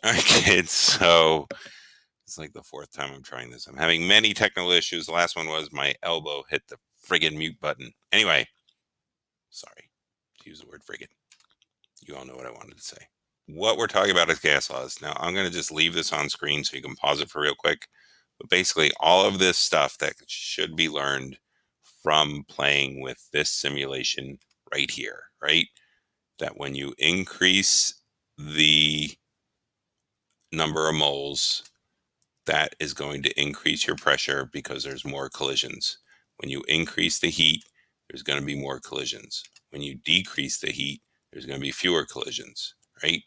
All right, kids. So it's like the fourth time I'm trying this. I'm having many technical issues. The last one was my elbow hit the friggin' mute button. Anyway, sorry to use the word friggin'. You all know what I wanted to say. What we're talking about is gas laws. Now, I'm going to just leave this on screen so you can pause it for real quick. But basically, all of this stuff that should be learned from playing with this simulation right here, right? That when you increase the number of moles, that is going to increase your pressure because there's more collisions. When you increase the heat, there's going to be more collisions. When you decrease the heat, there's going to be fewer collisions, right?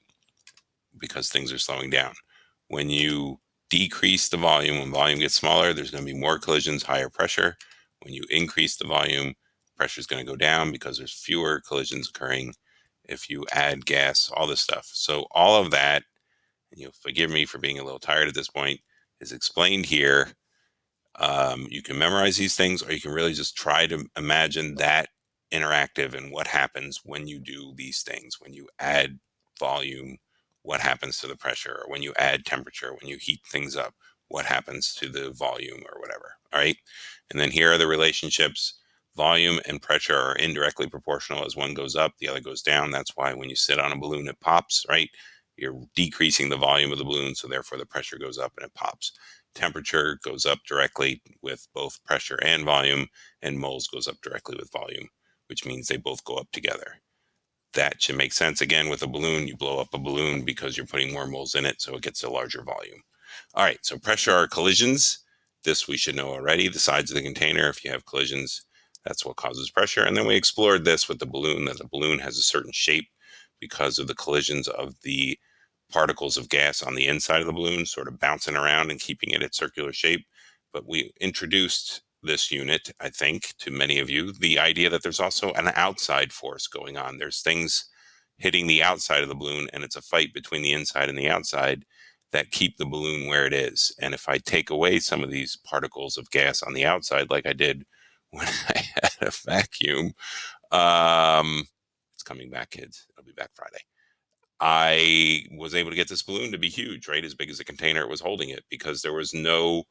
Because things are slowing down. When you decrease the volume, when volume gets smaller, there's going to be more collisions, higher pressure. When you increase the volume, pressure is going to go down because there's fewer collisions occurring. If you add gas, all this stuff. So all of that, and you'll forgive me for being a little tired at this point, is explained here. You can memorize these things, or you can really just try to imagine that interactive and what happens when you do these things. When you add volume, what happens to the pressure? Or when you add temperature, when you heat things up, what happens to the volume or whatever. All right. And then here are the relationships. Volume and pressure are indirectly proportional. As one goes up, the other goes down. That's why when you sit on a balloon, it pops, right? You're decreasing the volume of the balloon, so therefore the pressure goes up and it pops. Temperature goes up directly with both pressure and volume, and moles goes up directly with volume, which means they both go up together. That should make sense. Again, with a balloon, you blow up a balloon because you're putting more moles in it, so it gets a larger volume. All right, so pressure are collisions. This we should know already. The sides of the container, if you have collisions, that's what causes pressure. And then we explored this with the balloon, that the balloon has a certain shape because of the collisions of the particles of gas on the inside of the balloon, sort of bouncing around and keeping it at circular shape. But we introduced this unit, I think, to many of you, the idea that there's also an outside force going on. There's things hitting the outside of the balloon, and it's a fight between the inside and the outside that keep the balloon where it is. And if I take away some of these particles of gas on the outside, like I did when I had a vacuum, it's coming back, kids. It'll be back Friday. I was able to get this balloon to be huge, right? As big as the container it was holding it, because there was no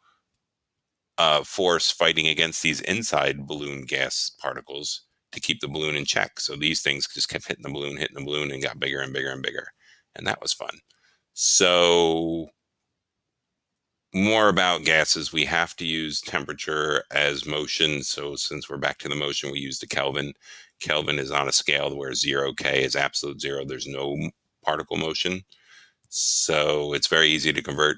force fighting against these inside balloon gas particles to keep the balloon in check. So these things just kept hitting the balloon, and got bigger and bigger and bigger. And that was fun. So, more about gases. We have to use temperature as motion. So, since we're back to the motion, we use the Kelvin. Kelvin is on a scale where 0K is absolute zero. There's no particle motion. So it's very easy to convert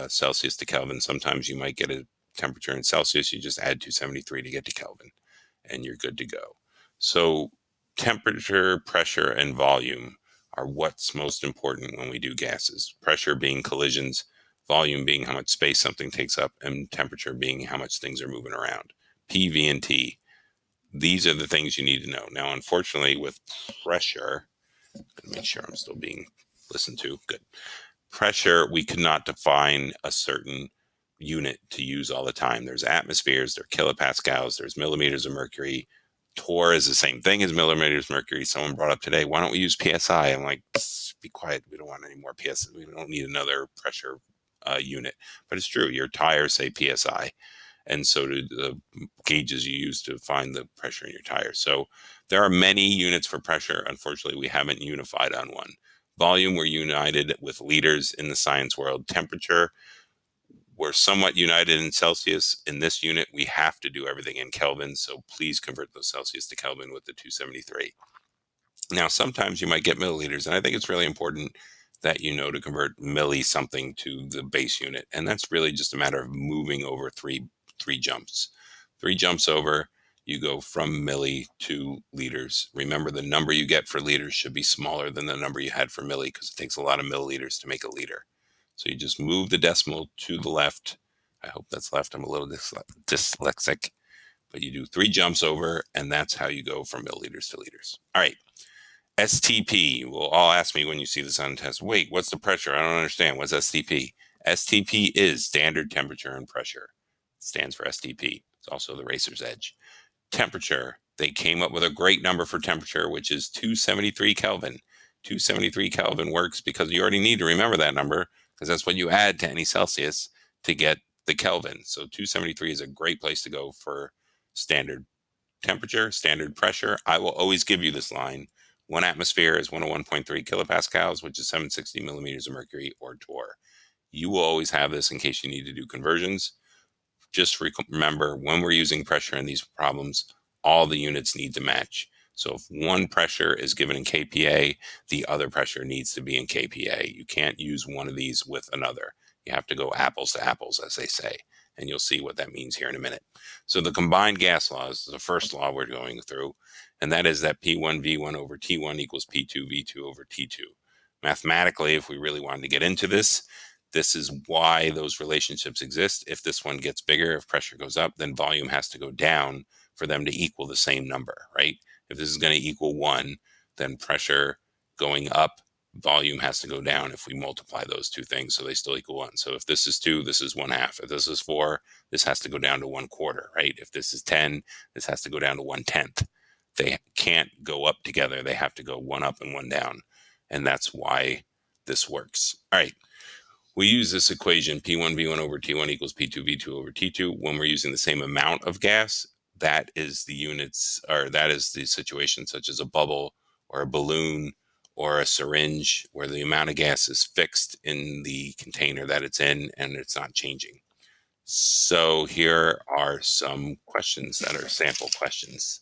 Celsius to Kelvin. Sometimes you might get a temperature in Celsius. You just add 273 to get to Kelvin, and you're good to go. So temperature, pressure, and volume are what's most important when we do gases. Pressure being collisions, volume being how much space something takes up, and temperature being how much things are moving around. P, V, and T. These are the things you need to know. Now, unfortunately, with pressure, I'm going to make sure I'm still being listened to. Good. Pressure, we could not define a certain unit to use all the time. There's atmospheres, there are kilopascals, there's millimeters of mercury. Torr is the same thing as millimeters of mercury. Someone brought up today, why don't we use PSI? I'm like, be quiet. We don't want any more PSI. We don't need another pressure unit. But it's true. Your tires say PSI, and so do the gauges you use to find the pressure in your tires. So there are many units for pressure. Unfortunately, we haven't unified on one. Volume, we're united with leaders in the science world. Temperature, we're somewhat united in Celsius. In this unit, we have to do everything in Kelvin, so please convert those Celsius to Kelvin with the 273. Now, sometimes you might get milliliters, and I think it's really important that you know to convert milli something to the base unit, and that's really just a matter of moving over three jumps. 3 jumps over, you go from milli to liters. Remember, the number you get for liters should be smaller than the number you had for milli, because it takes a lot of milliliters to make a liter. So you just move the decimal to the left. I hope that's left. I'm a little dyslexic, but you do 3 jumps over, and that's how you go from milliliters to liters. All right. STP will all ask me when you see this on the test. Wait, what's the pressure? I don't understand. What's STP? STP is standard temperature and pressure. It stands for STP. It's also the racer's edge. Temperature. They came up with a great number for temperature, which is 273 Kelvin. 273 Kelvin works because you already need to remember that number, because that's what you add to any Celsius to get the Kelvin. So 273 is a great place to go for standard temperature, standard pressure. I will always give you this line. 1 atmosphere is 101.3 kilopascals, which is 760 millimeters of mercury, or torr. You will always have this in case you need to do conversions. Just remember, when we're using pressure in these problems, all the units need to match. So if one pressure is given in kPa, the other pressure needs to be in kPa. You can't use one of these with another. You have to go apples to apples, as they say. And you'll see what that means here in a minute. So the combined gas law is the first law we're going through, and that is that P1V1 over T1 equals P2V2 over T2. Mathematically, if we really wanted to get into this, this is why those relationships exist. If this one gets bigger, if pressure goes up, then volume has to go down for them to equal the same number, right? If this is going to equal 1, then pressure going up, volume has to go down if we multiply those two things so they still equal 1. So if this is 2, this is 1/2. If this is 4, this has to go down to 1/4, right? If this is 10, this has to go down to 1/10. They can't go up together. They have to go one up and one down. And that's why this works. All right. We use this equation, P1V1 over T1 equals P2V2 over T2, when we're using the same amount of gas. That is the units, or that is the situation such as a bubble or a balloon or a syringe, where the amount of gas is fixed in the container that it's in and it's not changing. So here are some questions that are sample questions.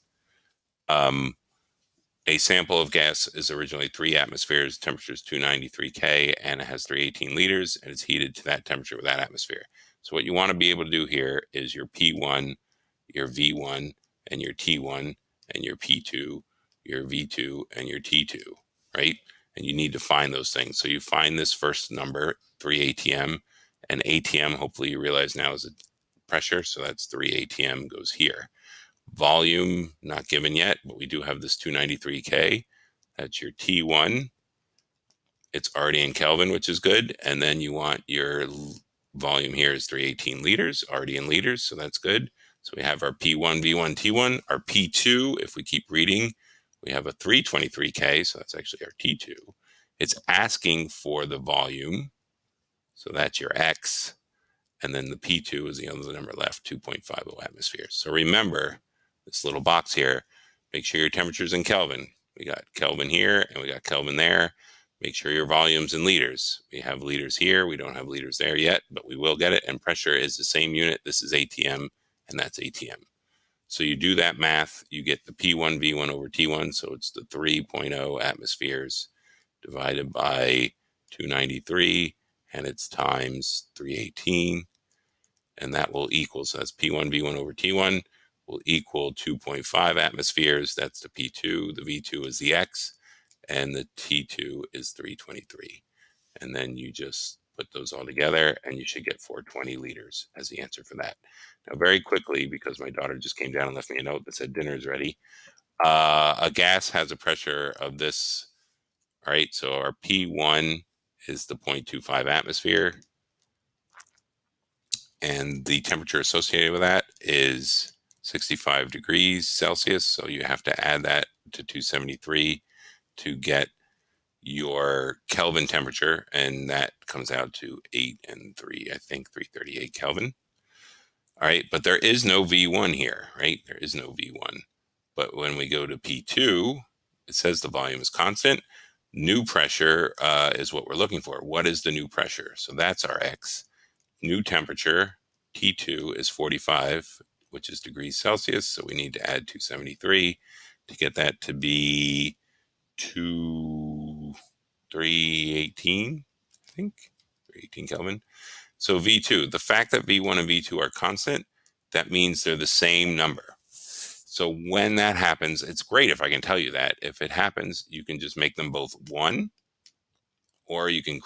A sample of gas is originally 3 atmospheres, temperature is 293 K, and it has 318 liters, and it's heated to that temperature with that atmosphere. So what you want to be able to do here is your P1, your V1, and your T1, and your P2, your V2, and your T2, right? And you need to find those things. So you find this first number, 3 atm, and atm, hopefully you realize now, is a pressure, so that's 3 atm goes here. Volume, not given yet, but we do have this 293 K. That's your T1. It's already in Kelvin, which is good. And then you want your volume here is 318 liters, already in liters, so that's good. So we have our P1, V1, T1. Our P2, if we keep reading, we have a 323 K, so that's actually our T2. It's asking for the volume, so that's your X. And then the P2 is the other number left, 2.50 atmospheres. So remember this little box here. Make sure your temperature's in Kelvin. We got Kelvin here and we got Kelvin there. Make sure your volume's in liters. We have liters here. We don't have liters there yet, but we will get it. And pressure is the same unit. This is ATM and that's ATM. So you do that math, you get the P1 V1 over T1. So it's the 3.0 atmospheres divided by 293, and it's times 318, and that will equal, so that's P1 V1 over T1 will equal 2.5 atmospheres. That's the P2. The V2 is the X, and the T2 is 323. And then you just put those all together, and you should get 420 liters as the answer for that. Now, very quickly, because my daughter just came down and left me a note that said dinner is ready. A gas has a pressure of this. All right, so our P1 is the 0.25 atmosphere, and the temperature associated with that is 65 degrees Celsius. So you have to add that to 273 to get your Kelvin temperature, and that comes out to 8 and 3, I think 338 Kelvin. All right, but there is no V1 here, right? There is no V1. But when we go to P2, it says the volume is constant. New pressure is what we're looking for. What is the new pressure? So that's our X. New temperature, T2, is 45, which is degrees Celsius. So we need to add 273 to get that to be 318, I think, 318 Kelvin. So V2, the fact that V1 and V2 are constant, that means they're the same number. So when that happens, it's great if I can tell you that. If it happens, you can just make them both 1, or you can